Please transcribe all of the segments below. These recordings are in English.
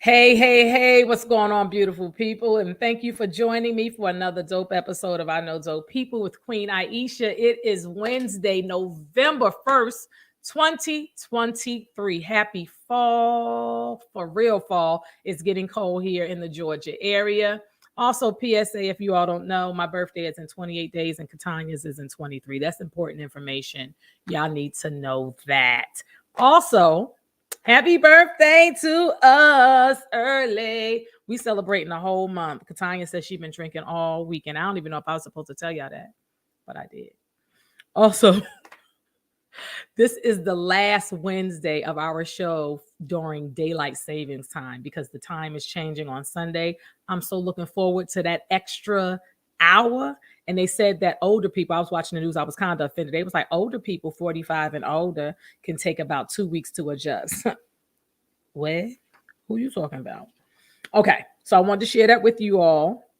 Hey, hey, hey, what's going on, beautiful people? And thank you for joining me for another dope episode of I Know Dope People with Queen Aishah. It is Wednesday, November 1st, 2023. Happy fall, for real fall. It's getting cold here in the Georgia area. Also, PSA, if you all don't know, my birthday is in 28 days and Katanya's is in 23. That's important information. Y'all need to know that. Also, happy birthday to us early. We celebrating the whole month. Katanya says she's been drinking all weekend. I don't even know if I was supposed to tell y'all that, but I did. Also, this is the last Wednesday of our show during daylight savings time because the time is changing on Sunday. I'm so looking forward to that extra hour. And they said that older people, I was watching the news, I was kind of offended. They was like, older people, 45 and older, can take about 2 weeks to adjust. What? Who are you talking about? Okay, so I wanted to share that with you all.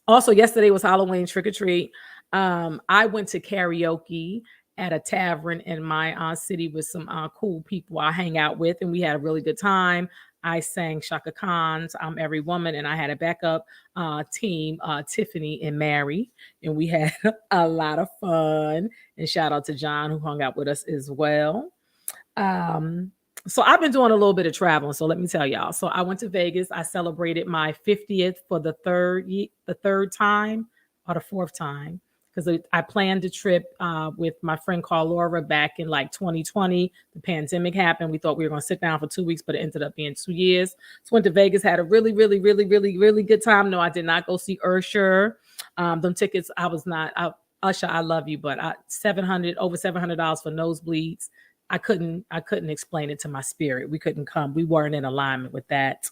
Also, yesterday was Halloween trick or treat. I went to karaoke at a tavern in my city with some cool people I hang out with, and we had a really good time. I sang Shaka Khan's I'm Every Woman, and I had a backup team, Tiffany and Mary, and we had a lot of fun. And shout out to John, who hung out with us as well. So I've been doing a little bit of traveling. So let me tell y'all. So I went to Vegas. I celebrated my 50th for the third time or the fourth time because I planned a trip with my friend Carl Laura back in like 2020. The pandemic happened. We thought we were going to sit down for 2 weeks, but it ended up being 2 years. So went to Vegas, had a really, really, really, really, really good time. No, I did not go see Usher. Them tickets, I was not. Usher, I love you, but over $700 for nosebleeds. I couldn't explain it to my spirit. We couldn't come. We weren't in alignment with that.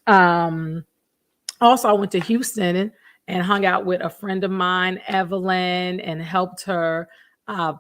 Also, I went to Houston and hung out with a friend of mine, Evelyn, and helped her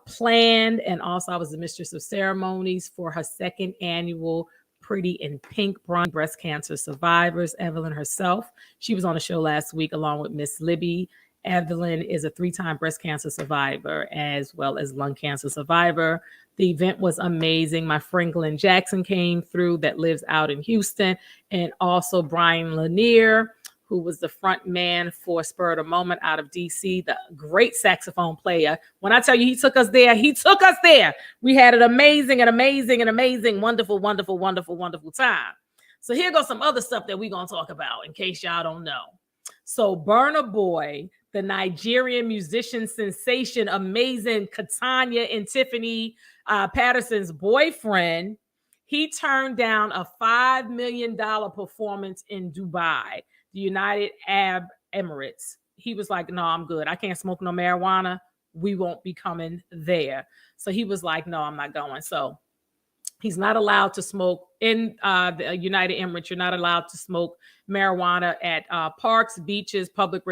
plan. And also, I was the mistress of ceremonies for her second annual Pretty in Pink breast cancer survivors, Evelyn herself. She was on the show last week along with Miss Libby. Evelyn is a 3-time breast cancer survivor as well as lung cancer survivor. The event was amazing. My friend Glenn Jackson came through that lives out in Houston, and also Brian Lanier, who was the front man for Spur of the Moment out of DC, the great saxophone player. When I tell you he took us there, he took us there. We had an amazing, wonderful, wonderful, wonderful, wonderful time. So here goes some other stuff that we're going to talk about in case y'all don't know. So Burna Boy, the Nigerian musician sensation, amazing Katanya and Tiffany Patterson's boyfriend, he turned down a $5 million performance in Dubai, the United Arab Emirates. He was like, no, I'm good. I can't smoke no marijuana. We won't be coming there. So he was like, no, I'm not going. So he's not allowed to smoke in the United Emirates. You're not allowed to smoke marijuana at parks, beaches, public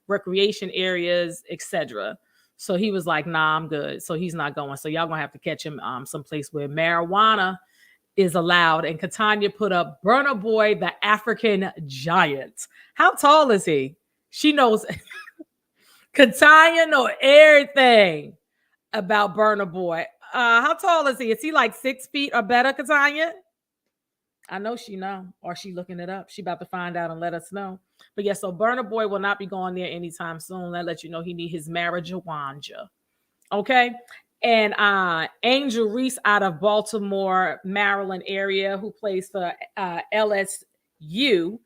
recreation areas, etc. So he was like, nah, I'm good. So he's not going. So y'all gonna have to catch him someplace where marijuana is allowed. And Katanya put up Burna Boy, the African giant. How tall is he? She knows. Katanya know everything about Burna Boy. How tall is he? Is he like 6 feet or better, Katanya? I know she know, or she looking it up. She about to find out and let us know. But yeah, so Burner Boy will not be going there anytime soon. I'll let you know he need his marijuana. Okay. And Angel Reese out of Baltimore, Maryland area, who plays for LSU.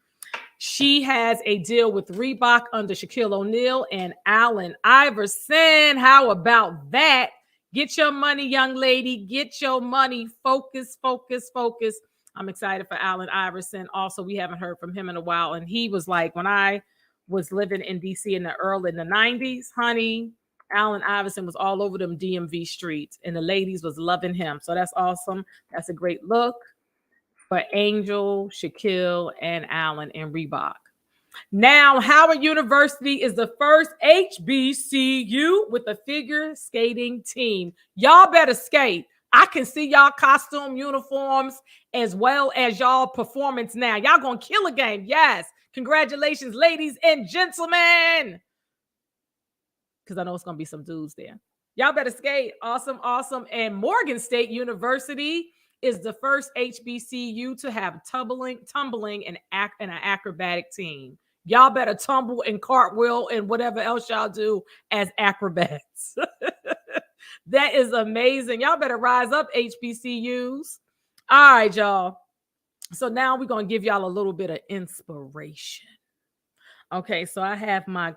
She has a deal with Reebok under Shaquille O'Neal and Allen Iverson. How about that? Get your money, young lady. Get your money. Focus, focus, focus. I'm excited for Allen Iverson. Also, we haven't heard from him in a while. And he was like, when I was living in DC in the 90s, honey, Allen Iverson was all over them DMV streets, and the ladies was loving him. So that's awesome. That's a great look for Angel, Shaquille, and Allen and Reebok. Now, Howard University is the first HBCU with a figure skating team. Y'all better skate. I can see y'all costume uniforms as well as y'all performance now. Y'all gonna kill a game. Yes. Congratulations, ladies and gentlemen. Because I know it's gonna be some dudes there. Y'all better skate. Awesome, awesome. And Morgan State University is the first HBCU to have tumbling and an acrobatic team. Y'all better tumble and cartwheel and whatever else y'all do as acrobats. That is amazing. Y'all better rise up, HBCUs. All right, y'all. So now we're going to give y'all a little bit of inspiration. Okay, so I have my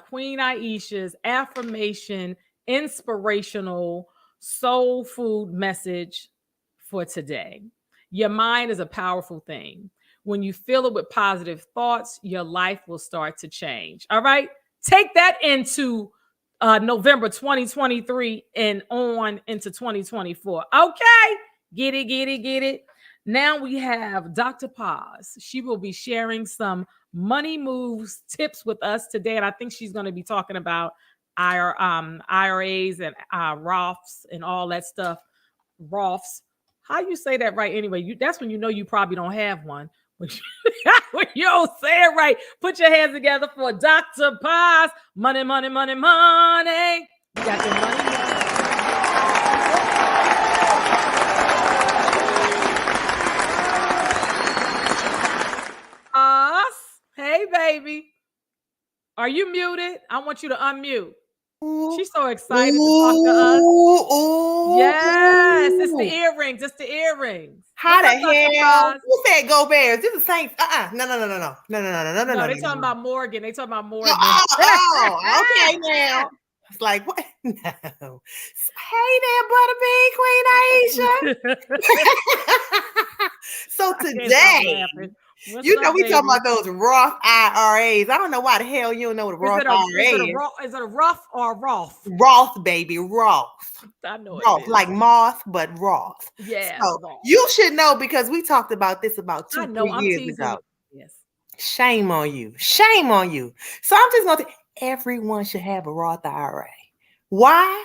Queen Aishah's affirmation, inspirational soul food message for today. Your mind is a powerful thing. When you fill it with positive thoughts, your life will start to change. All right, take that into November 2023 and on into 2024. Okay, get it. Now we have Dr. Paz. She will be sharing some money moves tips with us today, and I think she's going to be talking about IRAs and Roths and all that stuff. Roths. How you say that right anyway? That's when you know you probably don't have one. When you don't say it right, put your hands together for Dr. Paz. Money, money, money, money. You got your money. Hey, baby. Are you muted? I want you to unmute. She's so excited to talk to us. Yes, it's the earrings. It's the earrings. How the hell? Who said go Bears? This is Saints. No. No, they talking about Morgan. They talking about Morgan. Okay now. It's like what? No. Hey there, Butterbean, Queen Aishah. So today, you know, we talking about those Roth IRAs. I don't know why the hell you don't know what a Roth IRA is. Is it a Roth or Roth? Roth, baby, Roth. I know Roth, like moth, but Roth. Yeah. So you should know because we talked about this about 2-3 years ago. Yes. Shame on you. Shame on you. So I'm just going to everyone should have a Roth IRA. Why?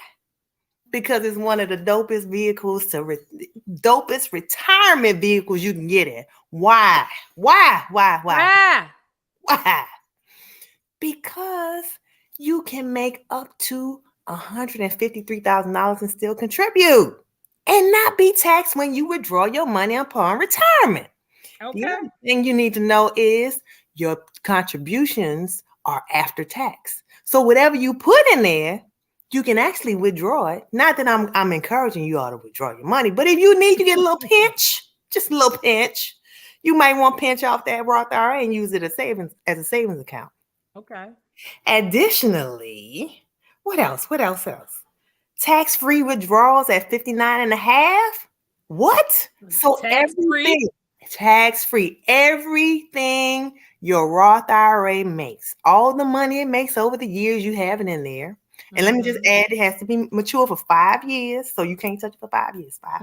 Because it's one of the dopest vehicles dopest retirement vehicles you can get in. Why? Because you can make up to $153,000 and still contribute and not be taxed when you withdraw your money upon retirement. Okay. The other thing you need to know is your contributions are after tax. So whatever you put in there, you can actually withdraw it. Not that I'm encouraging you all to withdraw your money, but if you need to get a little pinch, just a little pinch, you might want to pinch off that Roth IRA and use it as a savings account. Okay. Additionally, what else? Tax-free withdrawals at 59 and a half? What? So tax-free. Everything your Roth IRA makes, all the money it makes over the years you have it in there. And let me just add, it has to be mature for 5 years. So you can't touch it for 5 years. Five.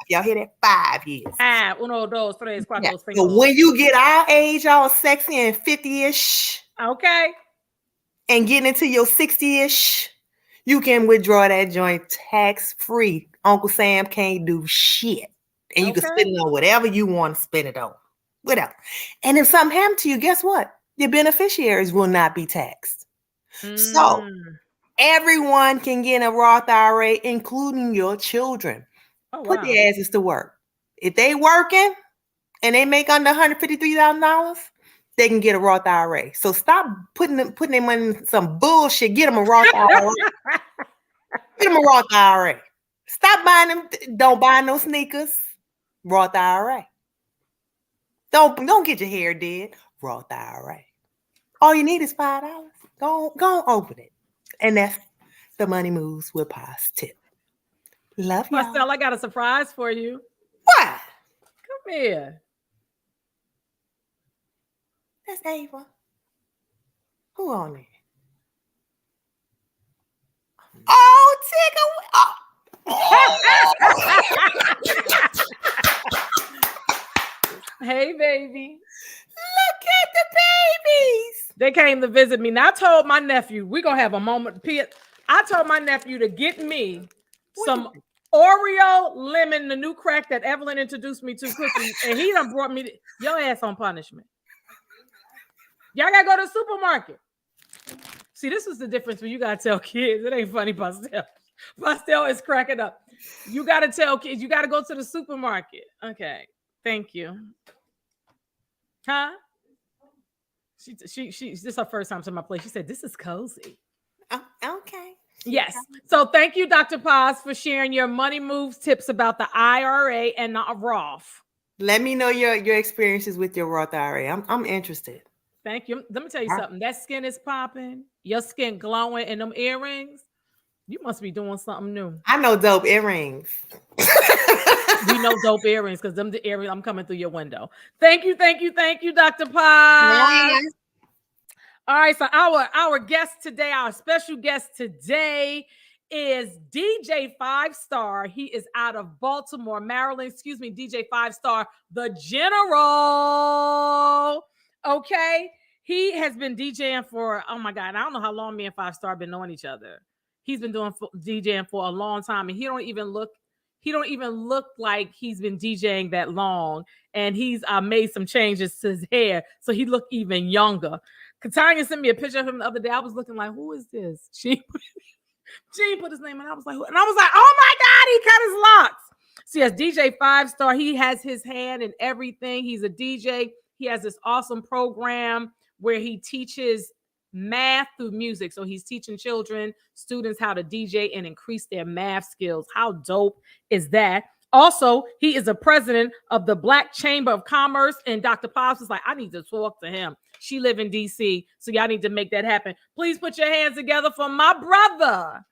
Y'all hear that? 5 years. 1, 2, 3, 4, 5. So when you get our age, all sexy and 50-ish. Okay. And getting into your 60-ish, you can withdraw that joint tax-free. Uncle Sam can't do shit. And you can spend it on whatever you want to spend it on. Whatever. And if something happened to you, guess what? Your beneficiaries will not be taxed. So Everyone can get a Roth IRA, including your children. Oh, Put wow. their asses to work. If they working and they make under $153,000, they can get a Roth IRA. So stop putting their money in some bullshit. Get them a Roth IRA. Get them a Roth IRA. Stop buying them. Don't buy no sneakers. Roth IRA. Don't get your hair did. Roth IRA. All you need is $5. Go open it. And that's the Money Moves with Pa's tip. Love you. Marcel, I got a surprise for you. What? Come here. That's Ava. Who on it? Oh, Hey, baby. Look at the babies. They came to visit me. Now I told my nephew, we're going to have a moment. I told my nephew to get me some Oreo lemon, the new crack that Evelyn introduced me to cookies. And he done brought me your ass on punishment. Y'all got to go to the supermarket. See, this is the difference when you got to tell kids. It ain't funny, Pastel. Pastel is cracking up. You got to tell kids. You got to go to the supermarket. Okay. Thank you. Huh? This is her first time to my place. She said, this is cozy. Oh, okay. Yes. So thank you, Dr. Paz, for sharing your money moves tips about the IRA and the Roth. Let me know your experiences with your Roth IRA. I'm interested. Thank you. Let me tell you something. That skin is popping. Your skin glowing and them earrings. You must be doing something new. I know dope earrings. We know dope earrings because them the earrings. I'm coming through your window. Thank you, Dr. Paz. All right, so our guest today, our special guest today is DJ 5-Starr. He is out of Baltimore, Maryland. Excuse me, DJ 5-Starr, the General. Okay, he has been DJing for, oh my God, I don't know how long me and 5-Starr been knowing each other. He's been doing DJing for a long time, and he don't even look like he's been DJing that long. And he's made some changes to his hair, so he looked even younger. Katanya sent me a picture of him the other day. I was looking like, who is this? She put his name, and I was like, oh my God, he cut his locks. So yes, DJ 5-Starr, he has his hand in everything. He's a DJ. He has this awesome program where he teaches math through music. So he's teaching students how to DJ and increase their math skills. How dope is that? Also, he is a president of the Black Chamber of Commerce. And Dr. Pops was like, I need to talk to him. She live in DC, so y'all need to make that happen. Please put your hands together for my brother,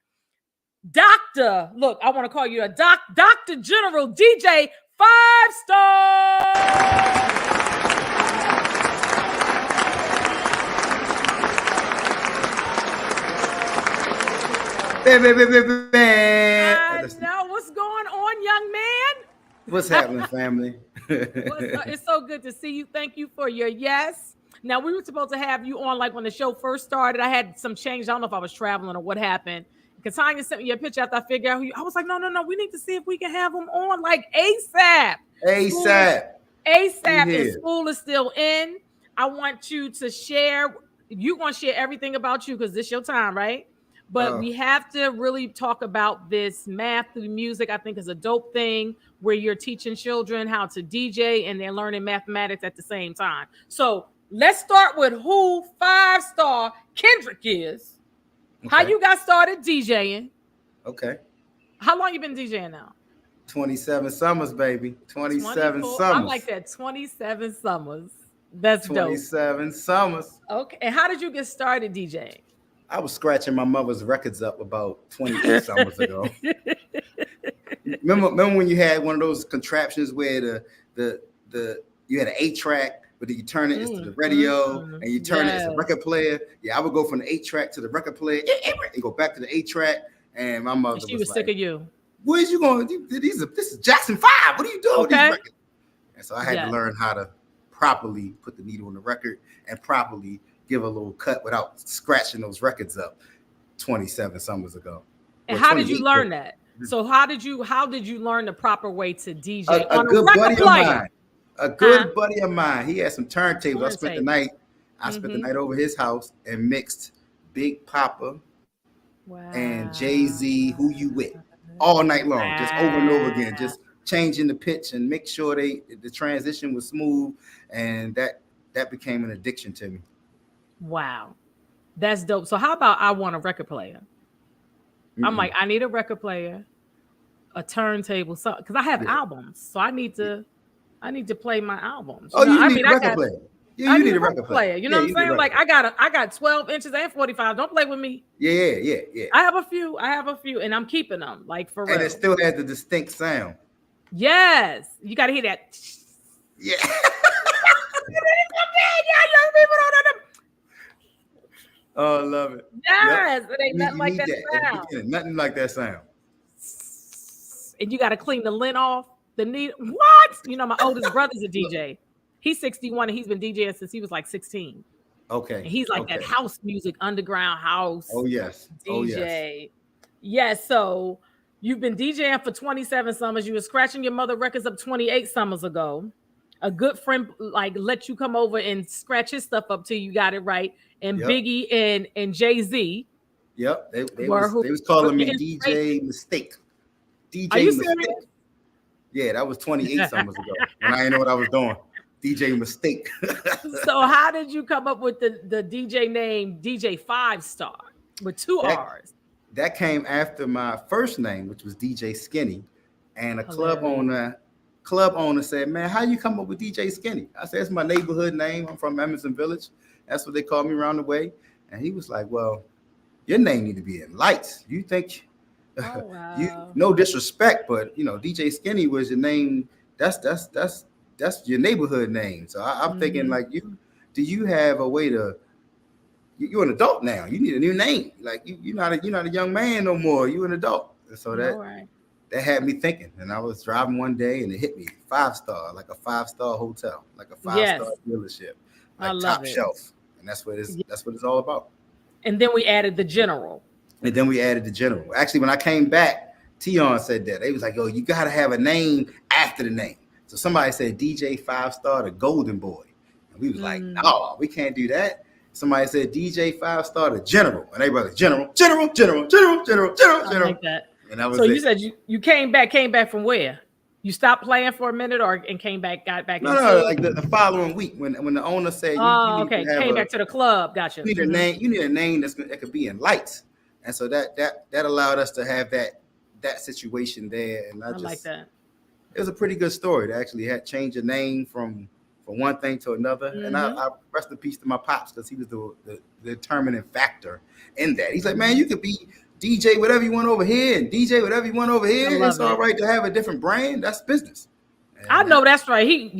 Doctor. Look, I want to call you a Dr. General DJ 5-Starr. Now, what's going on, young man? What's happening, family? It's so good to see you. Thank you for your yes. Now, we were supposed to have you on like when the show first started. I had some change. I don't know if I was traveling or what happened. Katanya sent me a picture after I figured out who you. I was like, no. We need to see if we can have him on like ASAP. ASAP. And school is still in. I want you to share. You're going to share everything about you because this is your time, right? But we have to really talk about this math through music. I think is a dope thing where you're teaching children how to DJ and they're learning mathematics at the same time. So let's start with who 5-Starr Kendrick is. Okay. How you got started DJing. Okay. How long you been DJing now? 27 summers, baby. 27 summers. I like that. 27 summers. That's 27 summers. Okay. And how did you get started DJing? I was scratching my mother's records up about 28 summers ago. Remember when you had one of those contraptions where the you had an 8-track, but then you turn it into the radio and you turn it as a record player. Yeah, I would go from the 8-track to the record player and go back to the 8-track. And my mother was like, sick of you. Where's you going? This is Jackson 5. What are you doing with these records? And so I had to learn how to properly put the needle on the record and properly give a little cut without scratching those records up 27 summers ago. And how did you learn that? So how did you learn the proper way to DJ on a record player? A good buddy of mine. He had some turntables. I spent the night over his house and mixed Big Papa, and Jay-Z, Who You With, all night long, just over and over again, just changing the pitch and make sure the transition was smooth, and that became an addiction to me. Wow, that's dope. So how about I want a record player? I'm like, I need a record player, a turntable, so because I have albums, so I need to play my albums. Oh, you need a record player. Yeah, you need a record player. You know what I'm saying? Like I got 12 inches and 45. Don't play with me. Yeah. I have a few, and I'm keeping them, like, for real. And it still has the distinct sound. Yes, you got to hear that. Yeah. Oh, I love it. Yes, it ain't nothing like that sound. Nothing like that sound. And you got to clean the lint off. The need what? You know, my oldest brother's a DJ. He's 61 and he's been DJing since he was like 16. Okay. And he's like that house music, underground house. Oh yes. DJ. Oh yes. Yes. So you've been DJing for 27 summers. You were scratching your mother records up 28 summers ago. A good friend like let you come over and scratch his stuff up till you got it right. And Biggie and Jay-Z. Yep. They was calling me DJ Mistake. DJ Are you Mistake. Serious? Yeah, that was 28 summers ago when I didn't know what I was doing. DJ Mistake. So how did you come up with the DJ name DJ 5 Starr with two R's? That came after my first name, which was DJ Skinny, and a club owner said, "Man, how you come up with DJ Skinny?" I said, "It's my neighborhood name. I'm from Emerson Village. That's what they call me around the way." And he was like, "Well, your name need to be in lights. You think?" Oh, wow. You no disrespect, but you know, DJ Skinny was your name. That's your neighborhood name. So I'm thinking, like, do you have a way to? You're an adult now. You need a new name. Like you're not a young man no more. You're an adult. And so that had me thinking. And I was driving one day and it hit me 5-star, like a 5-star hotel, like a 5-star dealership, like top shelf. And that's what it's all about. And then we added the General. Actually, when I came back, Tion said that. They was like, "Yo, you got to have a name after the name." So somebody said DJ 5-Star, the Golden Boy. And we was like, "No, we can't do that." Somebody said DJ 5-Star, the General. And they were like, General. I like that. And that was so you said you came back from where? You stopped playing for a minute and came back, got back? No, like the following week when the owner said, came back to the club. Gotcha. You need a name that could be in lights. And so that allowed us to have that situation there. And I like that. It was a pretty good story to actually had changed the name from one thing to another. And I rest in peace to my pops, because he was the determining factor in that. He's like, "Man, you could be DJ whatever you want over here and DJ whatever you want over here. It's all right to have a different brand. That's business." And I know that's right. He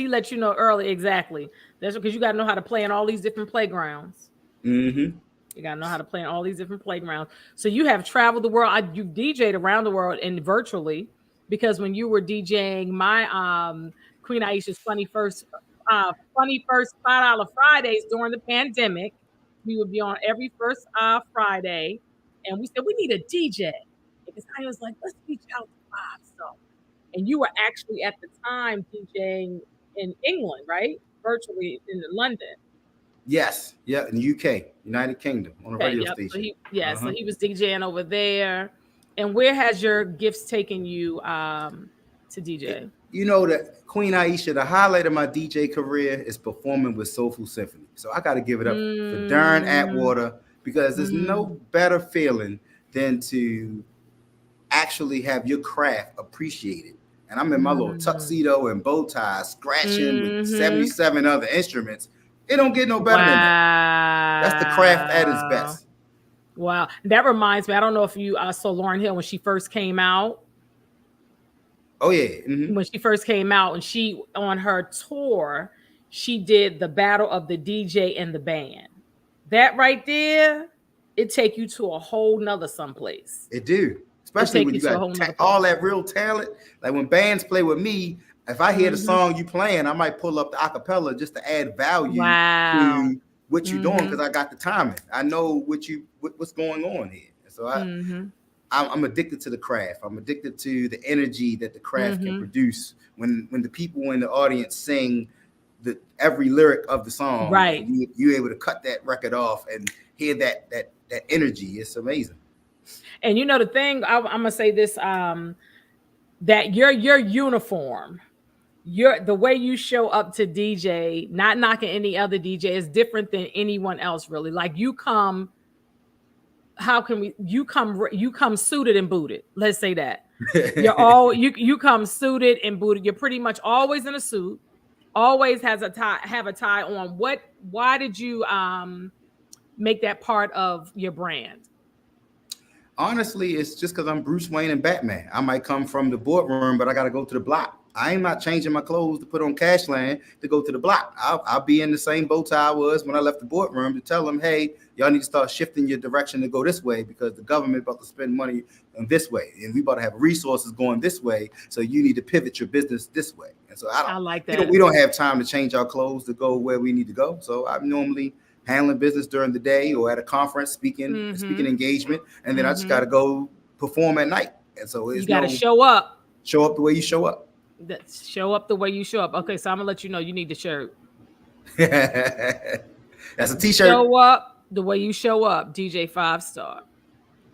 let you know early. Exactly. That's because you got to know how to play in all these different playgrounds. Mm-hmm. You got to know how to play in all these different playgrounds. So you have traveled the world. You DJ'd around the world and virtually, because when you were DJing my Queen Aishah's funny first $5 Fridays during the pandemic, we would be on every first Friday, and we said we need a DJ. Because I was like, let's reach out to 5-Star. And you were actually at the time DJing in England, right? Virtually in London. Yes, yeah, in the UK, United Kingdom, on a radio station. So he was DJing over there. And where has your gifts taken you to DJ? You know that Queen Aishah, the highlight of my DJ career is performing with Soulful Symphony. So I got to give it up for Darren Atwater, because there's no better feeling than to actually have your craft appreciated. And I'm in my little tuxedo and bow tie, scratching with 77 other instruments. It don't get no better than that. That's the craft at its best. Wow. That reminds me, I don't know if you saw Lauryn Hill when she first came out. Oh, yeah. Mm-hmm. When she first came out, and she, on her tour, she did the battle of the DJ and the band. That right there, it take you to a whole nother someplace. It do. Especially when you got all that real talent. Like when bands play with me, if I hear the song you playing, I might pull up the acapella just to add value to what you're doing, because I got the timing. I know what's going on here. So I'm addicted to the craft. I'm addicted to the energy that the craft can produce. When the people in the audience sing every lyric of the song, right? You're able to cut that record off and hear that energy. It's amazing. And you know the thing, I'm gonna say this: that your uniform, the way you show up to DJ, not knocking any other DJ, is different than anyone else. Really, like you come. How can we? You come suited and booted. Let's say that you come suited and booted. You're pretty much always in a suit. Always have a tie on. Why did you make that part of your brand? Honestly, it's just because I'm Bruce Wayne and Batman. I might come from the boardroom, but I got to go to the block. I ain't not changing my clothes to put on Cashland to go to the block. I'll be in the same bow tie I was when I left the boardroom to tell them, hey, y'all need to start shifting your direction to go this way because the government about to spend money in this way. And we about to have resources going this way. So you need to pivot your business this way. And so I like that. We don't have time to change our clothes to go where we need to go. So I'm normally handling business during the day or at a conference, speaking engagement. And then I just got to go perform at night. And so you got to show up the way you show up. Show up the way you show up. Okay, so I'm gonna let you know you need the shirt. That's a t-shirt. Show up the way you show up, DJ 5-Starr.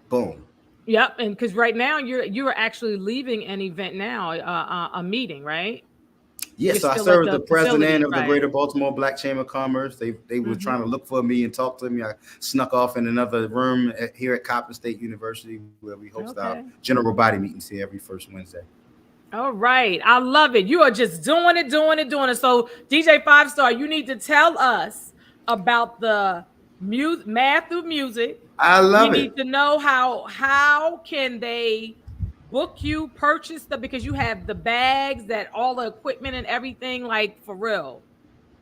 Boom. Yep, and because right now you're actually leaving an event now, a meeting, right? Yes, so I served the president of the Greater Baltimore Black Chamber of Commerce. They were trying to look for me and talk to me. I snuck off in another room here at Coppin State University where we host our general body meetings here every first Wednesday. All right. I love it. You are just doing it. So DJ 5-Starr, you need to tell us about the math through music. I love it. We need to know how can they book you, purchase because you have the bags, that all the equipment and everything, like for real.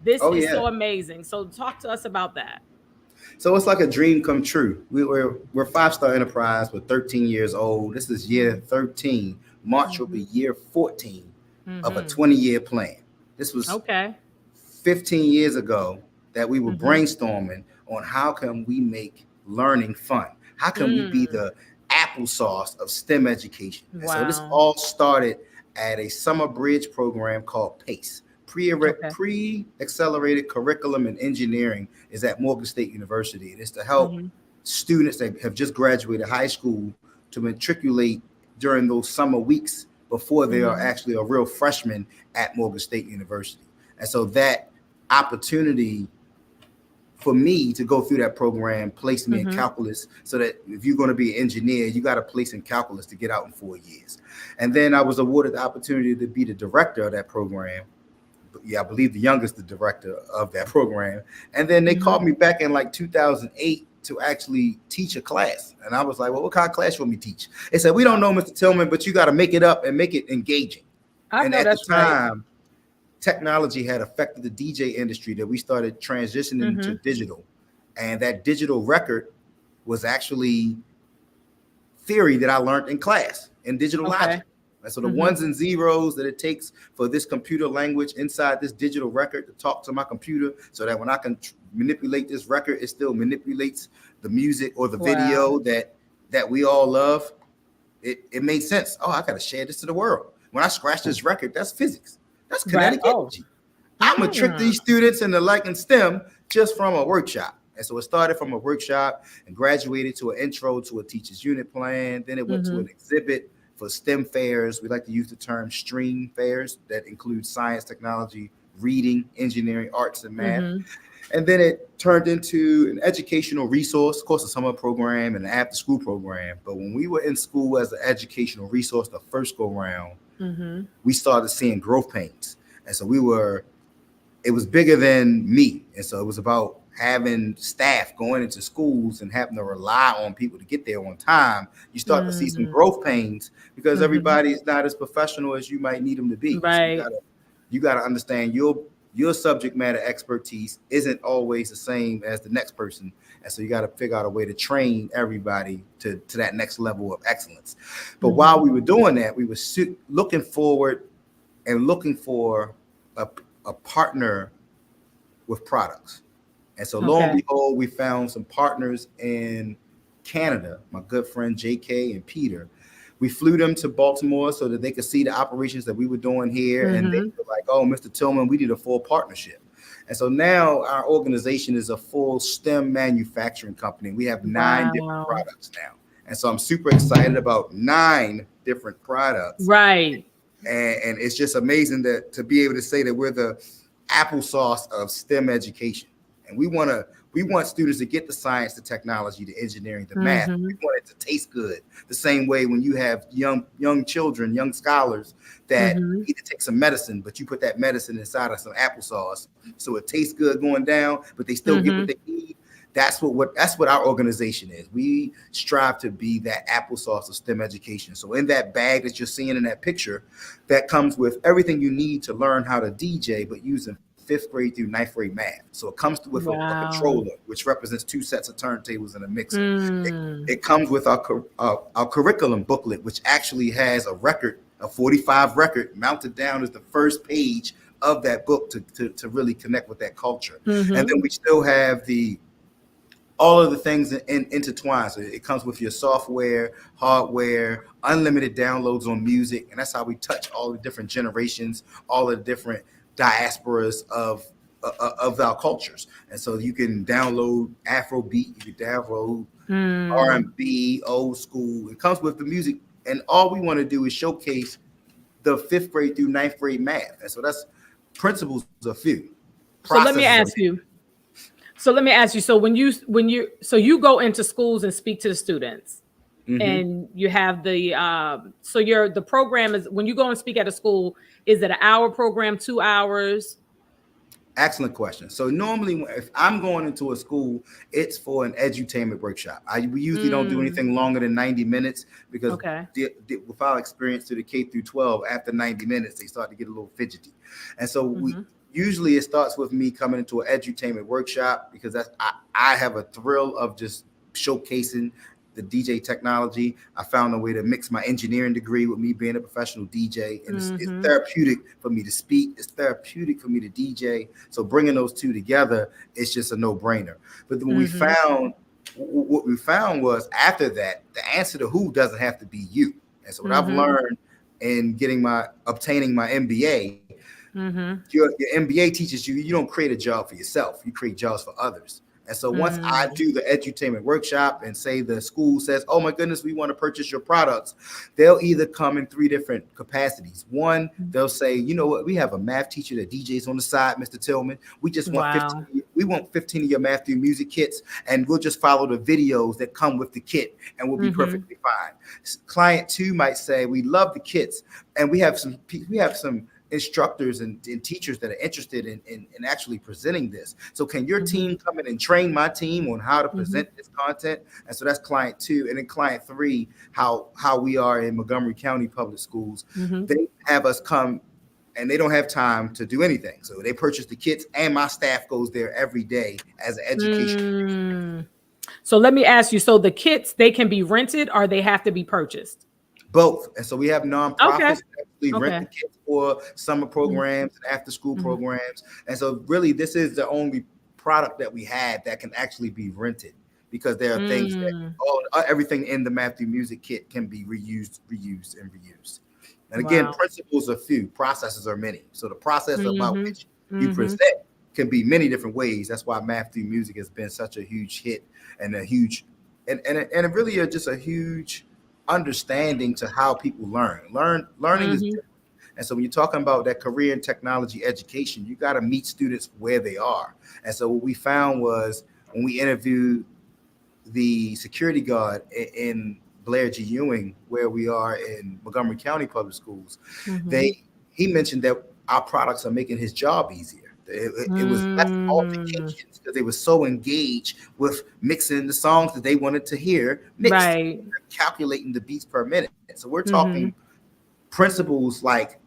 This is so amazing. So talk to us about that. So it's like a dream come true. We're 5-Starr Enterprise. We're 13 years old. This is year 13. March will be year 14 of a 20-year plan. This was 15 years ago that we were brainstorming on how can we make learning fun? How can we be the applesauce of STEM education? Wow. So this all started at a summer bridge program called PACE. Pre-accelerated curriculum and engineering is at Morgan State University. It is to help students that have just graduated high school to matriculate during those summer weeks before they are actually a real freshman at Morgan State University. And so that opportunity for me to go through that program placed me in calculus, so that if you're going to be an engineer, you got to place in calculus to get out in 4 years. And then I was awarded the opportunity to be the director of that program. I believe the youngest director of that program. And then they called me back in like 2008 to actually teach a class. And I was like, well, what kind of class you want me to teach? They said, we don't know, Mr. Tillman, but you got to make it up and make it engaging. And at the time, technology had affected the DJ industry that we started transitioning to digital. And that digital record was actually theory that I learned in class in digital logic. And so the ones and zeros that it takes for this computer language inside this digital record to talk to my computer, so that when I can manipulate this record, it still manipulates the music or the video that we all love. It made sense. Oh, I got to share this to the world. When I scratch this record, that's physics. That's kinetic energy. I'm going to trick these students into liking STEM just from a workshop. And so it started from a workshop and graduated to an intro to a teacher's unit plan. Then it went to an exhibit for STEM fairs. We like to use the term STREAM fairs that include science, technology, reading, engineering, arts, and math. And then it turned into an educational resource, of course, a summer program and an after school program. But when we were in school as an educational resource the first go round, we started seeing growth pains. And so it was bigger than me. And so it was about having staff going into schools and having to rely on people to get there on time. You start to see some growth pains because everybody's not as professional as you might need them to be. Right. So you got to understand your subject matter expertise isn't always the same as the next person. And so you got to figure out a way to train everybody to that next level of excellence. But while we were doing that, we were looking forward and looking for a partner with products. And so lo and behold, we found some partners in Canada, my good friend JK and Peter. We flew them to Baltimore so that they could see the operations that we were doing here. And they were like, oh, Mr. Tillman, we need a full partnership. And so now our organization is a full STEM manufacturing company. We have 9 different products now. And so I'm super excited about 9 different products. Right. And it's just amazing that to be able to say that we're the applesauce of STEM education. And we want students to get the science, the technology, the engineering, the math. We want it to taste good. The same way when you have young children, young scholars that need to take some medicine, but you put that medicine inside of some applesauce so it tastes good going down, but they still get what they need. That's what our organization is. We strive to be that applesauce of STEM education. So in that bag that you're seeing in that picture, that comes with everything you need to learn how to DJ, but using 5th grade through 9th grade math. So it comes with a controller, which represents 2 sets of turntables and a mixer. It comes with our curriculum booklet, which actually has a record, a 45 record mounted down as the first page of that book to really connect with that culture. And then we still have all of the things intertwined. So it comes with your software, hardware, unlimited downloads on music. And that's how we touch all the different generations, all the different diasporas of our cultures. And so you can download Afrobeat, you can download R&B, old school. It comes with the music. And all we want to do is showcase the 5th grade through 9th grade math. And so that's principles a few. So let me ask you. So when you go into schools and speak to the students, and you have the program is, when you go and speak at a school, is it an hour program, 2 hours? Excellent question. So normally if I'm going into a school, it's for an edutainment workshop. We usually don't do anything longer than 90 minutes because with our experience to the K through 12, after 90 minutes, they start to get a little fidgety. And so usually it starts with me coming into an edutainment workshop because I have a thrill of just showcasing the DJ technology. I found a way to mix my engineering degree with me being a professional DJ, and it's therapeutic for me to speak. It's therapeutic for me to DJ. So bringing those two together, it's just a no-brainer. But what we found was after that, the answer to who doesn't have to be you. And so what I've learned in obtaining my MBA, your MBA teaches you don't create a job for yourself. You create jobs for others. And so once I do the edutainment workshop and say the school says, oh my goodness, we want to purchase your products, they'll either come in 3 different capacities. One, they'll say, you know what, we have a math teacher that DJs on the side, Mr. Tillman. We just want 15 of your math through music kits, and we'll just follow the videos that come with the kit and we'll be perfectly fine. Client 2 might say, we love the kits and we have some instructors and teachers that are interested in actually presenting this. So can your team come in and train my team on how to present this content? And so that's client 2. And then client 3, how we are in Montgomery County Public Schools, they have us come and they don't have time to do anything. So they purchase the kits and my staff goes there every day as an education. So let me ask you, so the kits, they can be rented or they have to be purchased? Both. And so we have nonprofits that actually rent the kits for summer programs and after school programs. And so really this is the only product that we have that can actually be rented, because there are things that everything in the Math Through Music kit can be reused. And again, principles are few, processes are many. So the process about which you present can be many different ways. That's why Math Through Music has been such a huge hit and a huge and it really is just a huge understanding to how people learning is different. And so when you're talking about that career and technology education, you got to meet students where they are. And so what we found was when we interviewed the security guard in Blair G. Ewing, where we are in Montgomery County Public Schools, he mentioned that our products are making his job easier. It was less altercations because they were so engaged with mixing the songs that they wanted to hear mixed, calculating the beats per minute. So we're talking principles like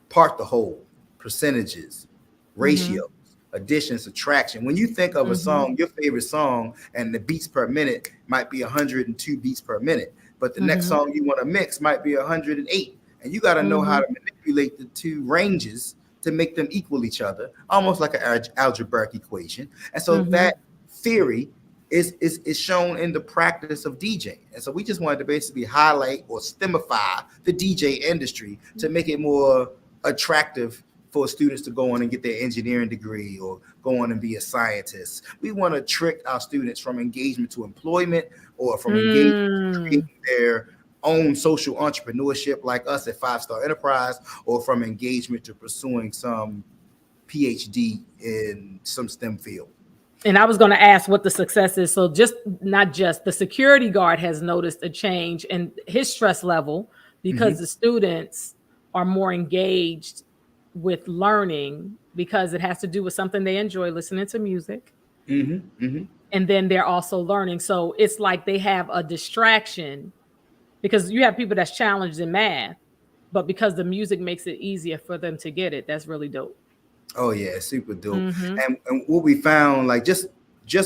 part the whole, percentages, ratios, addition, subtraction. When you think of a song, your favorite song, and the beats per minute might be 102 beats per minute, but the next song you want to mix might be 108. And you got to know how to manipulate the two ranges to make them equal each other, almost like an algebraic equation. And so that theory is shown in the practice of DJing. And so we just wanted to basically highlight or STEMify the DJ industry to make it more attractive for students to go on and get their engineering degree or go on and be a scientist. We want to trick our students from engagement to employment, or from engagement to creating their own social entrepreneurship like us at 5-Star Enterprise, or from engagement to pursuing some PhD in some STEM field. And I was going to ask what the success is. So not just the security guard has noticed a change in his stress level because the students are more engaged with learning, because it has to do with something they enjoy, listening to music. And then they're also learning. So it's like they have a distraction, because you have people that's challenged in math, but because the music makes it easier for them to get it. That's really dope. Oh yeah, super dope. And what we found, like just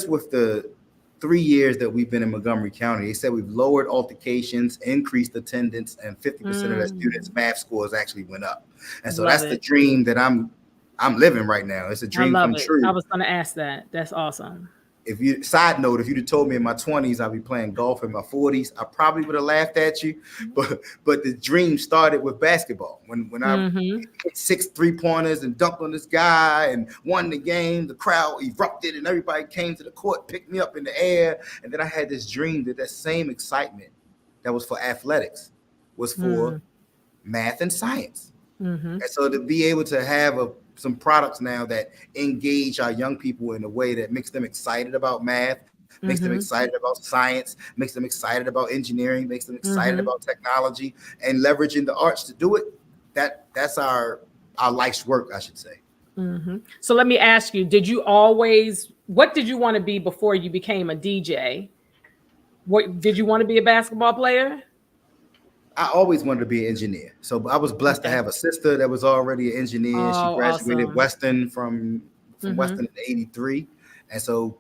with the 3 years that we've been in Montgomery County, they said we've lowered altercations, increased attendance, and 50% of the students' math scores actually went up. And so that's the dream that I'm living right now. It's a dream come true. I was going to ask that. That's awesome. If you, side note, if you'd have told me in my 20s I'd be playing golf in my 40s, I probably would have laughed at you. But the dream started with basketball. When I hit 6 3-pointers and dunked on this guy and won the game, the crowd erupted and everybody came to the court, picked me up in the air. And then I had this dream that same excitement that was for athletics was for math and science. And so to be able to have some products now that engage our young people in a way that makes them excited about math, makes them excited about science, makes them excited about engineering, makes them excited about technology, and leveraging the arts to do it, that's our life's work, I should say. So let me ask you, what did you want to be before you became a DJ? What did you want to be, a basketball player? I always wanted to be an engineer. So I was blessed to have a sister that was already an engineer. She graduated Weston from Weston in '83. And so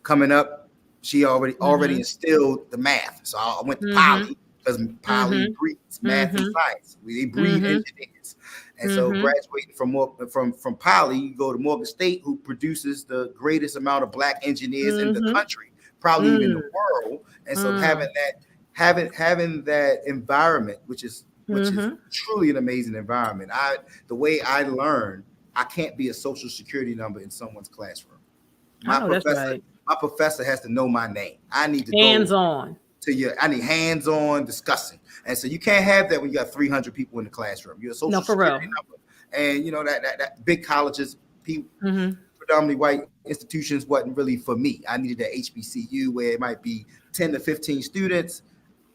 coming up, she already instilled the math. So I went to Poly, because Poly breeds math and science. They breed engineers. And so graduating from Poly, you go to Morgan State, who produces the greatest amount of Black engineers in the country, probably even the world. And so having that environment, which is truly an amazing environment. The way I learn, I can't be a social security number in someone's classroom. My professor has to know my name. I need to hands-on. I need hands-on discussing. And so you can't have that when you got 300 people in the classroom. You're a social security number. And you know that big colleges, predominantly white institutions, wasn't really for me. I needed that HBCU where it might be 10 to 15 students.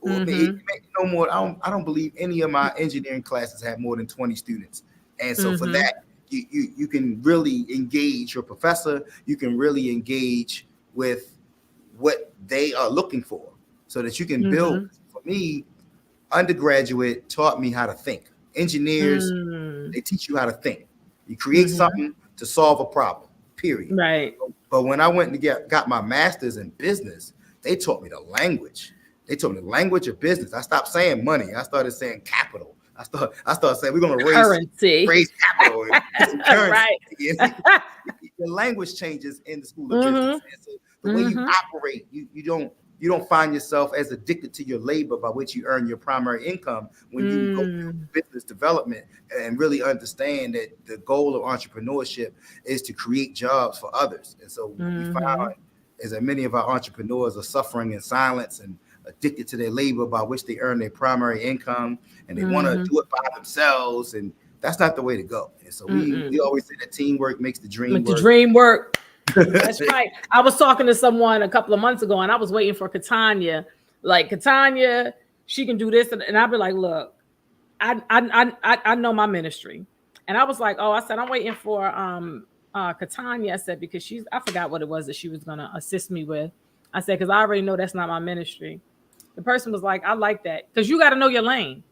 Or maybe no more. I don't believe any of my engineering classes had more than 20 students. And so for that, you can really engage your professor. You can really engage with what they are looking for, so that you can build. For me, undergraduate taught me how to think. Engineers, they teach you how to think. You create something to solve a problem, period. Right. But when I went and got my master's in business, they taught me the language. They told me the language of business. I stopped saying money. I started saying capital. I started saying we're going to raise capital and currency. Right. The language changes in the school of business. And so the way you operate, you don't find yourself as addicted to your labor by which you earn your primary income when you go through business development and really understand that the goal of entrepreneurship is to create jobs for others. And so what we found is that many of our entrepreneurs are suffering in silence and addicted to their labor by which they earn their primary income, and they want to do it by themselves, and that's not the way to go. And so we always say that teamwork makes the dream work. The dream work. That's right. I was talking to someone a couple of months ago, and I was waiting for Katanya. Like, Katanya, she can do this, and I'd be like, look, I know my ministry, and I was like, I said I'm waiting for Katanya. I said, because I forgot what it was that she was gonna assist me with. I said, because I already know that's not my ministry. The person was like, I like that, because you got to know your lane.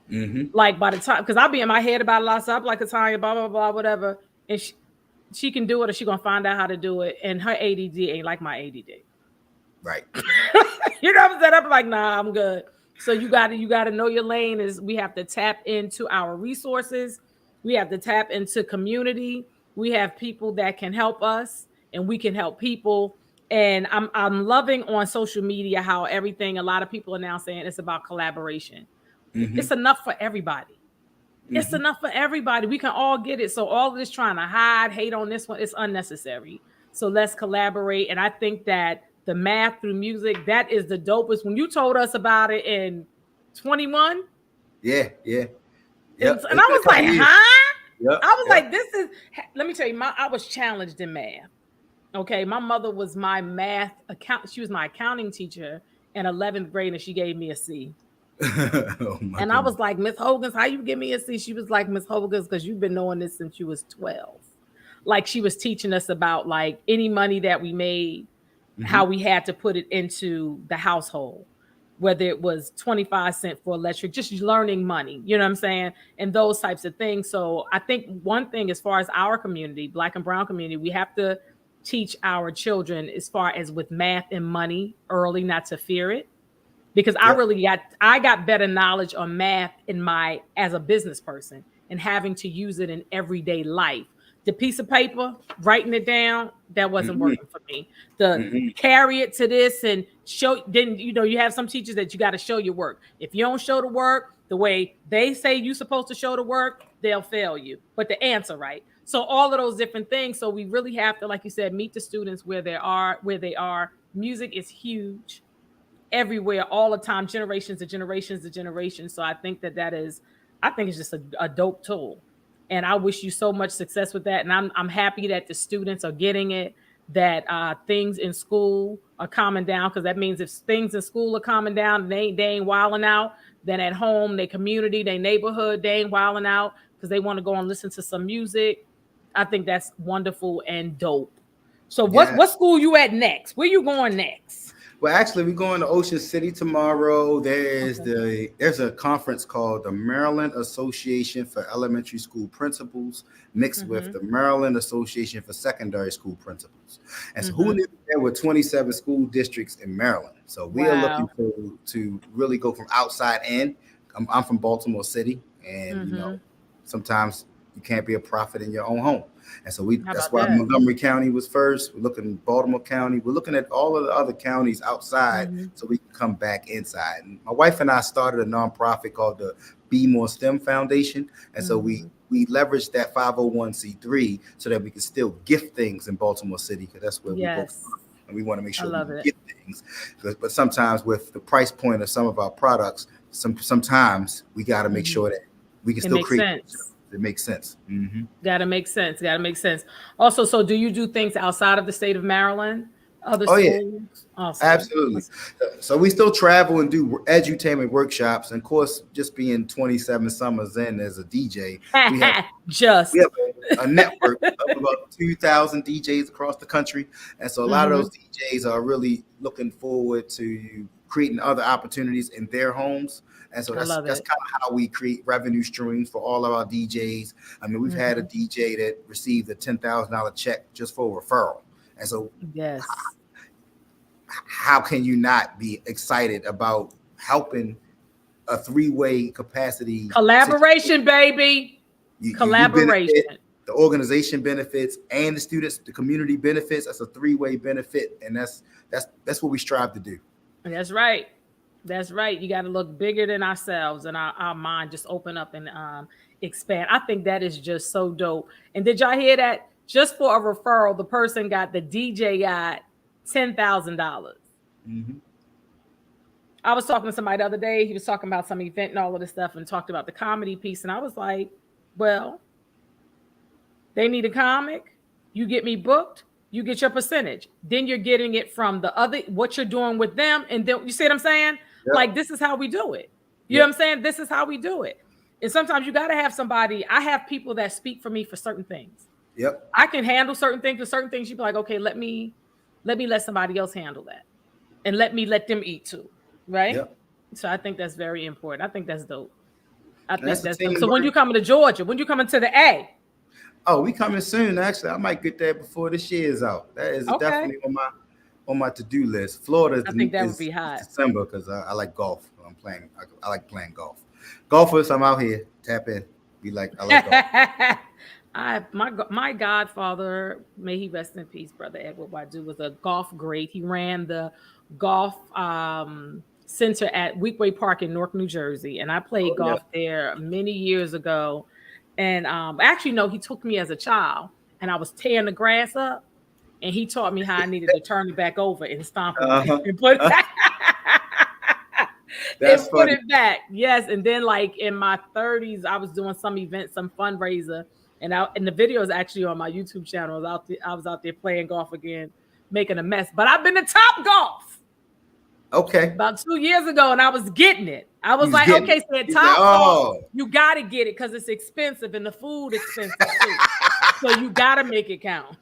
Like, by the time, because I'll be in my head about a lot of stuff, like Katanya, blah, blah, blah, whatever. And she can do it, or she going to find out how to do it. And her ADD ain't like my ADD. Right. You know what I'm saying? I'm like, nah, I'm good. So you got to know your lane. We have to tap into our resources. We have to tap into community. We have people that can help us, and we can help people. And I'm loving on social media how a lot of people are now saying it's about collaboration. It's enough for everybody. It's enough for everybody. We can all get it. So all of this trying to hate on this one, it's unnecessary. So let's collaborate. And I think that the math through music, that is the dopest. When you told us about it in 21. Yeah. And I was like, huh? Yep. I was like, this is, let me tell you, I was challenged in math. Okay. My mother was my math she was my accounting teacher in 11th grade, and she gave me a C. And I was like, Miss Hogan's, how you give me a C? She was like, Miss Hogan's, because you've been knowing this since you was 12. Like, she was teaching us about like any money that we made, how we had to put it into the household, whether it was 25 cents for electric, just learning money, you know what I'm saying? And those types of things. So I think one thing, as far as our community, Black and brown community, we have to teach our children as far as with math and money early, not to fear it. Because I got better knowledge on math as a business person, and having to use it in everyday life. The piece of paper, writing it down, that wasn't working for me. Carry it to this and show. Then you have some teachers that you got to show your work. If you don't show the work the way they say you're supposed to show the work, they'll fail you. But the answer right. So all of those different things. So we really have to, like you said, meet the students where they are. Music is huge. Everywhere, all the time, generations of generations of generations. So I think it's just a dope tool, and I wish you so much success with that. And I'm happy that the students are getting it, that things in school are calming down, because that means if things in school are calming down, they ain't wilding out. Then at home, their community, their neighborhood, they ain't wilding out because they want to go and listen to some music. I think that's wonderful and dope. So what school you at next? Where you going next? Well, actually, we're going to Ocean City tomorrow. There's a conference called the Maryland Association for Elementary School Principals, mixed with the Maryland Association for Secondary School Principals. And so who knew there were 27 school districts in Maryland? So we are looking to really go from outside in. I'm from Baltimore City, and sometimes you can't be a prophet in your own home. And so that's why Montgomery County was first. We're looking at Baltimore County. We're looking at all of the other counties outside so we can come back inside. And my wife and I started a nonprofit called the Be More STEM Foundation. And so we leveraged that 501c3 so that we can still gift things in Baltimore City, because that's where we both are. And we want to make sure we get things. But sometimes with the price point of some of our products, sometimes we got to make sure that we can still create sense. It makes sense. Gotta make sense. Also, so do you do things outside of the state of Maryland? Other schools? Yeah. Awesome. Absolutely. So we still travel and do edutainment workshops. And of course, just being 27 summers in as a DJ, we have a network of about 2,000 DJs across the country. And so a lot of those DJs are really looking forward to creating other opportunities in their homes. And so that's kind of how we create revenue streams for all of our DJs. I mean, we've had a DJ that received a $10,000 check just for a referral. And so how can you not be excited about helping a three-way capacity collaboration, baby? Collaboration. You the organization benefits and the students, the community benefits. That's a three-way benefit. And that's what we strive to do. That's right. That's right. You got to look bigger than ourselves, and our mind just open up and expand. I think that is just so dope. And did y'all hear that? Just for a referral, the DJ got $10,000. I was talking to somebody the other day. He was talking about some event and all of this stuff, and talked about the comedy piece. And I was like, well, they need a comic. You get me booked. You get your percentage. Then you're getting it from the other, what you're doing with them. And then, you see what I'm saying? Yep. Like, this is how we do it. You know what I'm saying? This is how we do it. And sometimes you got to have somebody. I have people that speak for me for certain things. Yep. I can handle certain things. For certain things, you be like, okay, let me let somebody else handle that. And let them eat too. Right? Yep. So I think that's very important. I think that's dope. So when you coming to Georgia, when you coming to the A? Oh, we coming soon. Actually, I might get there before this year is out. That is definitely on my to-do list. Florida. I think that would be hot. December, because I like golf. I like playing golf. Golfers, I'm out here. Tap in. I like golf. My godfather, may he rest in peace, Brother Edward Badu, was a golf great. He ran the golf center at Weekway Park in Newark, New Jersey, and I played golf there many years ago. And actually, no, he took me as a child, and I was tearing the grass up, and he taught me how I needed to turn it back over and stomp it and put it back. That's and funny. put it back. Yes, and then like in my 30s, I was doing some event, some fundraiser, and the video is actually on my YouTube channel. I was out there playing golf again, making a mess. But I've been to Top Golf. Okay. About 2 years ago, and I was getting it. I was like, okay, so at Top Golf, you got to get it because it's expensive and the food expensive too. So you got to make it count.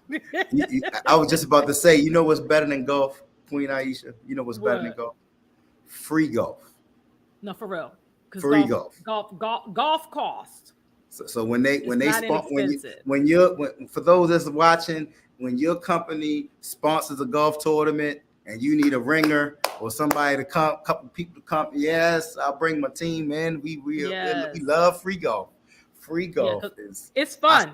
I was just about to say, you know what's better than golf, Queen Aishah? You know what's better than golf? Free golf. No, for real. Free golf. Golf cost. So when for those that's watching, when your company sponsors a golf tournament and you need a ringer or somebody to come, couple people to come, yes, I'll bring my team in. We love free golf. Free golf it's fun.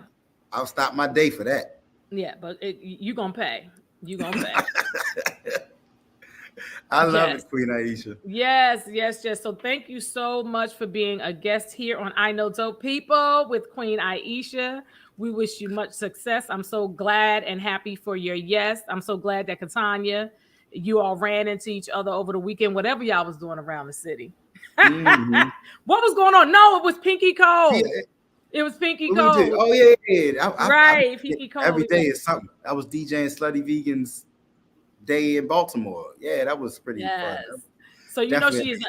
I'll stop my day for that. Yeah, but you gonna pay. You gonna pay. I love it, Queen Aishah. Yes. So thank you so much for being a guest here on I Know Dope People with Queen Aishah. We wish you much success. I'm so glad and happy for your yes. I'm so glad that Katanya, you all ran into each other over the weekend, whatever y'all was doing around the city. Mm-hmm. What was going on? No, it was Pinky Cole. Yeah. It was Pinky Cole. Oh, yeah. Pinky Cole. Every day is something. I was DJing Slutty Vegans day in Baltimore. Yeah, that was pretty fun. So you know she's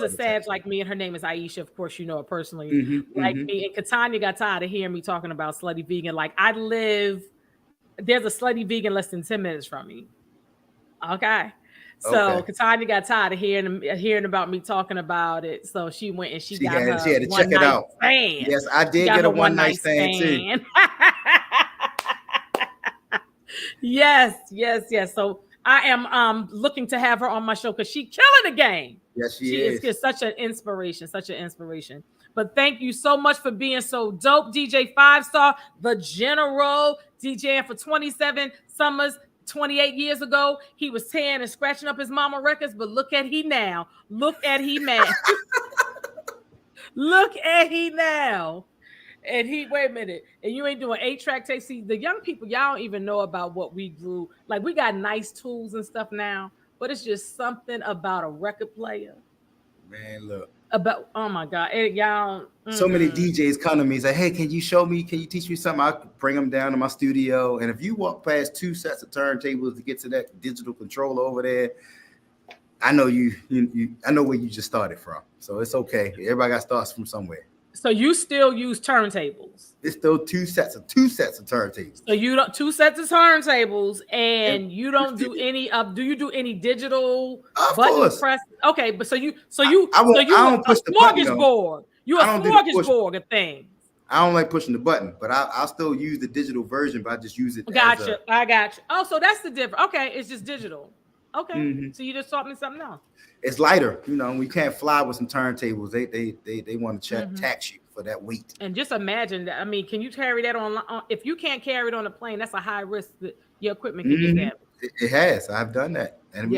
a Sag like me, and her name is Aishah. Of course, you know her personally, me. And Katanya got tired of hearing me talking about Slutty Vegan. Like there's a Slutty Vegan less than 10 minutes from me. Okay. So Katanya got tired of hearing about me talking about it. So she went and she had to check it out. Stand. Yes, I did get a one night stand too. Yes. So I am looking to have her on my show because she's killing the game. Yes, she is. She is such an inspiration. But thank you so much for being so dope. DJ 5-Star, the general, DJing for 27 summers, 28 years ago. He was tearing and scratching up his mama records, but look at he now. Look at he now. And wait a minute, and you ain't doing 8-track tapes. See, the young people, y'all don't even know about what we grew. Like, we got nice tools and stuff now, but it's just something about a record player. Man, look. Oh my God, y'all. So many DJs come to me and say, hey, can you show me? Can you teach me something? I bring them down to my studio. And if you walk past 2 sets of turntables to get to that digital controller over there, I know I know where you just started from. So it's okay. Everybody got starts from somewhere. So you still use turntables? It's still two sets of turntables. So you don't 2 sets of turntables, and you don't do any of? Do you do any digital button press? Okay, but I don't push the smorgasbord. You a smorgasbord of things. I don't like pushing the button, but I'll still use the digital version, but I just use it. Gotcha. I got you. Oh, so that's the difference. Okay, it's just digital. Okay, So you just taught me something else. It's lighter, we can't fly with some turntables. They want to tax you for that weight. And just imagine that. I mean, can you carry that on? If you can't carry it on a plane, that's a high risk that your equipment can get damaged. It has. I've done that. And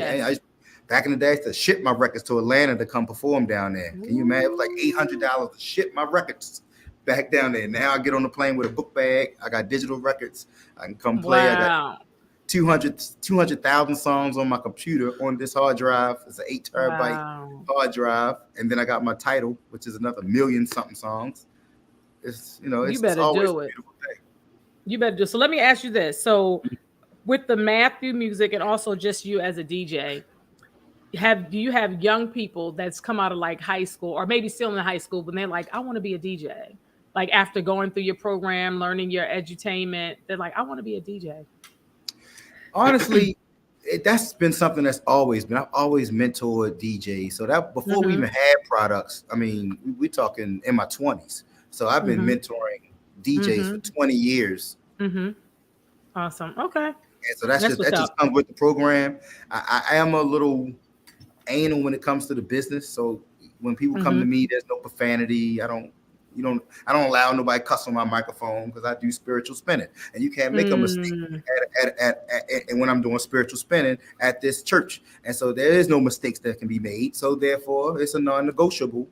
back in the day, I used to ship my records to Atlanta to come perform down there. Can you imagine? It was like $800 to ship my records back down there. Now I get on the plane with a book bag. I got digital records. I can come play. Wow. I got 200,000 songs on my computer on this hard drive. It's an 8 terabyte hard drive, and then I got my title, which is another 1,000,000-something songs. It's you better do it. You better do. So let me ask you this: so with the Matthew music, and also just you as a DJ, do you have young people that's come out of like high school or maybe still in high school, but they're like, I want to be a DJ? Like after going through your program, learning your edutainment, they're like, I want to be a DJ. Honestly, that's been something that's always been. I've always mentored DJs. So that before we even had products, I mean, we're talking in my 20s. So I've been mentoring DJs for 20 years. Awesome. Okay. And so that just comes with the program. I am a little anal when it comes to the business. So when people come to me, there's no profanity. I don't I don't allow nobody cuss on my microphone because I do spiritual spinning, and you can't make a mistake and when I'm doing spiritual spinning at this church. And so there is no mistakes that can be made. So therefore, it's a non-negotiable.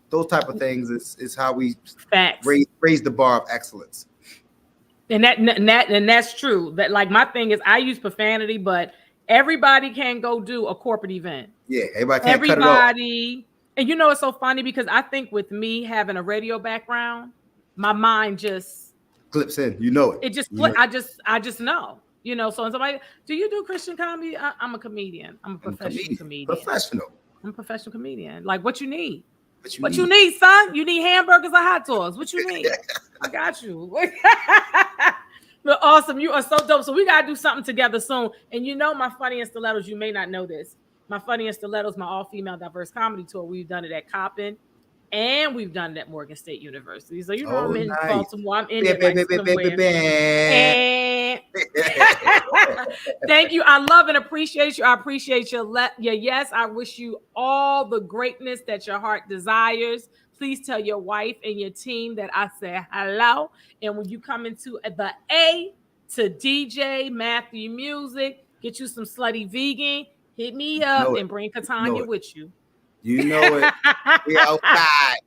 Those type of things is how we raise the bar of excellence. And that's true. That, like, my thing is I use profanity, but everybody can go do a corporate event. Yeah, everybody can't cut it off. And it's so funny because I think with me having a radio background, my mind just clips in. You know it. It just I just know. So when somebody, do you do Christian comedy? I'm a comedian. I'm a professional comedian. I'm a professional comedian. Like, what you need? What you need, son? You need hamburgers or hot dogs? What you need? I got you. But awesome. You are so dope. So we got to do something together soon. And my Funny and Stilettos, you may not know this. My Funny and Stilettos, my all-female diverse comedy tour. We've done it at Coppin and we've done it at Morgan State University. So, I'm in Baltimore. I'm in it somewhere. Thank you. I love and appreciate you. I appreciate your yes. I wish you all the greatness that your heart desires. Please tell your wife and your team that I say hello. And when you come into the A to DJ Matthew Music, get you some slutty vegan, hit me up and bring Katanya with you. You know it. We outside.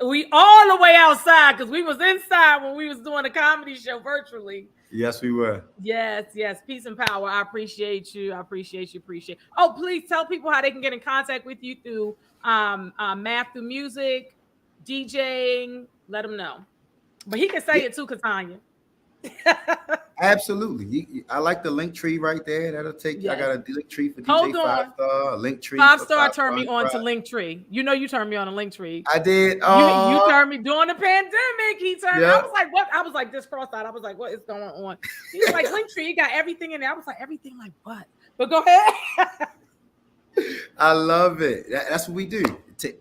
We all the way outside because we was inside when we was doing a comedy show virtually. Yes, we were. Yes. Peace and power. I appreciate you. Oh, please tell people how they can get in contact with you through Matthew Music, DJing. Let them know. But he can say it too, Katanya. Absolutely. I like the link tree right there. That'll take you. I got a link tree for DJ Hold on. 5 Star, a link tree. 5 Star turned me on to link tree. You turned me on a link tree. I did. You turned me during the pandemic. He turned me. I was like, what? I was like this cross-eyed. I was like, what is going on? He was like, link tree, you got everything in there. I was like, everything like what? But go ahead. I love it. That's what we do.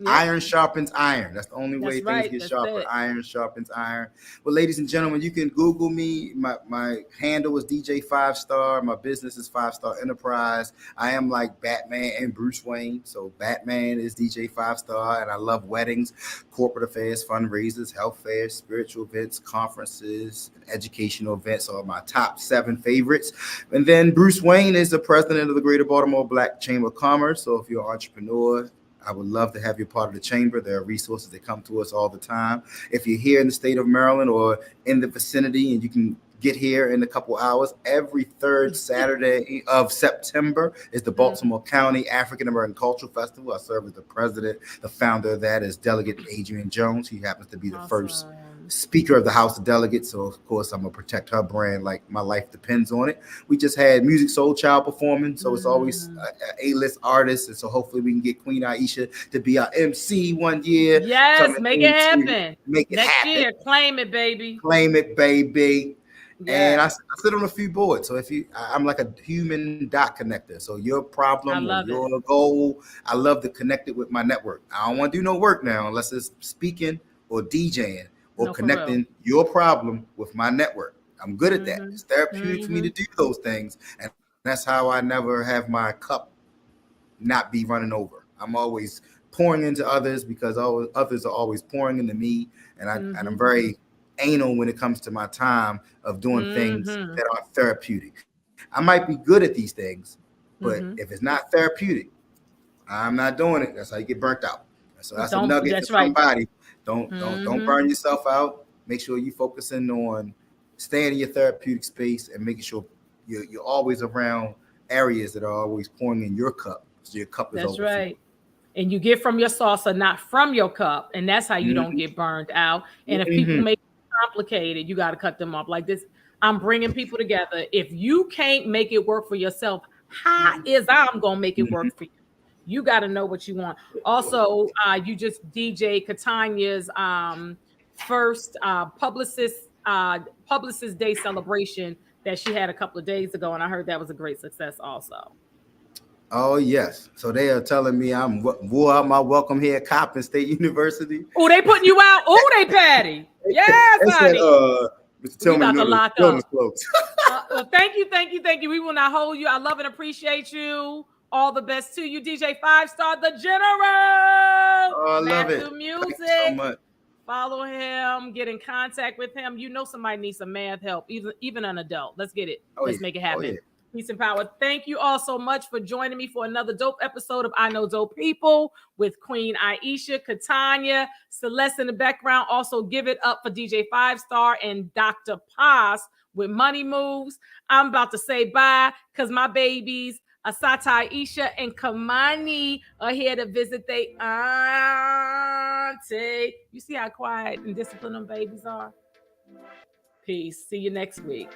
Iron sharpens iron. That's the only way things get sharper. Iron sharpens iron. Well, ladies and gentlemen, you can Google me. My handle is DJ 5 Star. My business is 5 Star Enterprise. I am like Batman and Bruce Wayne. So Batman is DJ 5 Star, and I love weddings, corporate affairs, fundraisers, health fairs, spiritual events, conferences, educational events are my top 7 favorites. And then Bruce Wayne is the president of the Greater Baltimore Black Chamber of Commerce. So if you're an entrepreneur, I would love to have you part of the chamber. There are resources that come to us all the time. If you're here in the state of Maryland or in the vicinity and you can get here in a couple hours, every third Saturday of September is the Baltimore County African American Cultural Festival. I serve as the president. The founder of that is Delegate Adrian Jones. He happens to be the first Speaker of the House of Delegates. So, of course, I'm going to protect her brand like my life depends on it. We just had Music Soul Child performing. So it's always A-list artists. And so hopefully we can get Queen Aishah to be our MC one year. Yes, make it happen. Make it next happen. Year. Claim it, baby. Claim it, baby. Yeah. And I sit on a few boards. So I'm like a human dot connector. So your problem or your goal, I love to connect it with my network. I don't want to do no work now unless it's speaking or DJing. Or connecting your problem with my network. I'm good at that. It's therapeutic for me to do those things. And that's how I never have my cup not be running over. I'm always pouring into others because others are always pouring into me. And I'm very anal when it comes to my time of doing things that are therapeutic. I might be good at these things, but if it's not therapeutic, I'm not doing it. That's how you get burnt out. So that's a nugget for somebody. Don't burn yourself out. Make sure you're focusing on staying in your therapeutic space and making sure you're always around areas that are always pouring in your cup. So your cup is overflowing. That's right. And you get from your saucer, not from your cup. And that's how you don't get burned out. And if people make it complicated, you got to cut them off like this. I'm bringing people together. If you can't make it work for yourself, how is I'm going to make it work for you? You got to know what you want. Also, you just DJ Katanya's first Publicist Day celebration that she had a couple of days ago, and I heard that was a great success also. Oh, yes. So they are telling me I'm wore out my welcome here at Coppin State University. Oh, they putting you out? Oh, they patty. Yes, honey. Mr. Tillman, to lock up. Well, thank you. We will not hold you. I love and appreciate you. All the best to you, DJ 5 Star, the General. Oh, I love it. Music. Thank you so much. Follow him, get in contact with him. You know somebody needs some math help, even an adult. Let's get it. Let's make it happen. Peace and power. Thank you all so much for joining me for another dope episode of I Know Dope People with Queen Aishah, Katanya, Celeste in the background. Also, give it up for DJ 5-Star and Dr. Paz with Money Moves. I'm about to say bye because my babies, Asata Aisha and Kamani, are here to visit their auntie. You see how quiet and disciplined them babies are? Peace. See you next week.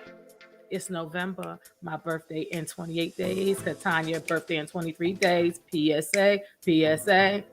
It's November, my birthday in 28 days. Katanya, birthday in 23 days. PSA, PSA.